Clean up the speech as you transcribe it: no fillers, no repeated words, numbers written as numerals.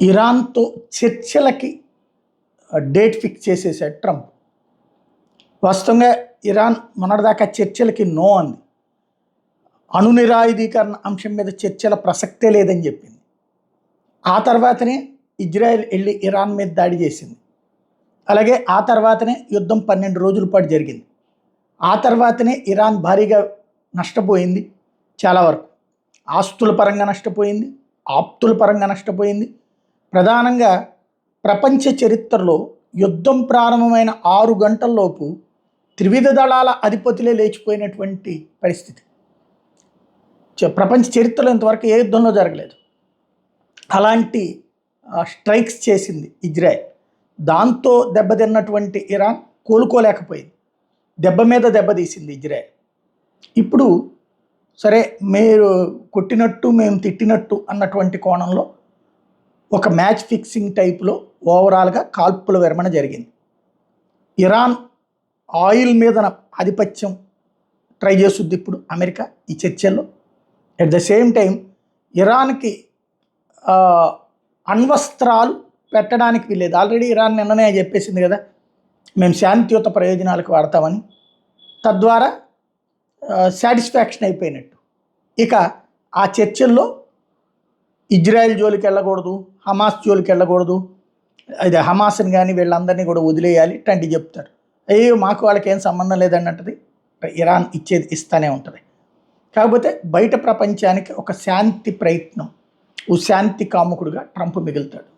ఇరాన్తో చర్చలకి date fix చేసేసాడు Trump. వాస్తవంగా Iran మొన్నటిదాకా చర్చలకి నో అంది. అణు నిరాయుధీకరణ అంశం మీద చర్చల ప్రసక్తే లేదని చెప్పింది. ఆ తర్వాతనే ఇజ్రాయెల్ వెళ్ళి ఇరాన్ మీద దాడి చేసింది. అలాగే ఆ తర్వాతనే యుద్ధం 12 రోజుల పాటు జరిగింది. ఆ తర్వాతనే ఇరాన్ భారీగా నష్టపోయింది. చాలా వరకు ఆస్తుల పరంగా నష్టపోయింది, ఆప్తుల పరంగా నష్టపోయింది. ప్రధానంగా ప్రపంచ చరిత్రలో యుద్ధం ప్రారంభమైన 6 గంటల్లోపు త్రివిధ దళాల అధిపతులే లేచిపోయినటువంటి పరిస్థితి ప్రపంచ చరిత్రలో ఇంతవరకు ఏ యుద్ధంలో జరగలేదు. అలాంటి స్ట్రైక్స్ చేసింది ఇజ్రాయెల్. దాంతో దెబ్బతిన్నటువంటి ఇరాన్ కోలుకోలేకపోయింది. దెబ్బ మీద దెబ్బతీసింది ఇజ్రాయెల్. ఇప్పుడు సరే మీరు కొట్టినట్టు మేము తిట్టినట్టు అన్నటువంటి కోణంలో ఒక మ్యాచ్ ఫిక్సింగ్ టైప్లో ఓవరాల్గా కాల్పుల విరమణ జరిగింది. ఇరాన్ ఆయిల్ మీద ఆధిపత్యం ట్రై చేస్తుంది ఇప్పుడు అమెరికా ఈ చర్చల్లో. అట్ ద సేమ్ టైం ఇరాన్కి అణ్వస్త్రాలు పెట్టడానికి వీల్లేదు. ఆల్రెడీ ఇరాన్ నిన్ననే చెప్పేసింది కదా, మేము శాంతియుత ప్రయోజనాలకు వాడతామని. తద్వారా సాటిస్ఫాక్షన్ అయిపోయినట్టు. ఇక ఆ చర్చల్లో ఇజ్రాయెల్ జోలికి వెళ్ళకూడదు, హమాస్ జోలికి వెళ్ళకూడదు, అది హమాస్ని కానీ వీళ్ళందరినీ కూడా వదిలేయాలి ఇట్లాంటివి చెప్తారు. అయ్యో మాకు వాళ్ళకి ఏం సంబంధం లేదన్నట్టుది ఇరాన్ ఇచ్చేది ఇస్తూనే ఉంటుంది. కాకపోతే బయట ప్రపంచానికి ఒక శాంతి ప్రయత్నం, ఓ శాంతి కాముకుడుగా ట్రంప్ మిగులుతాడు.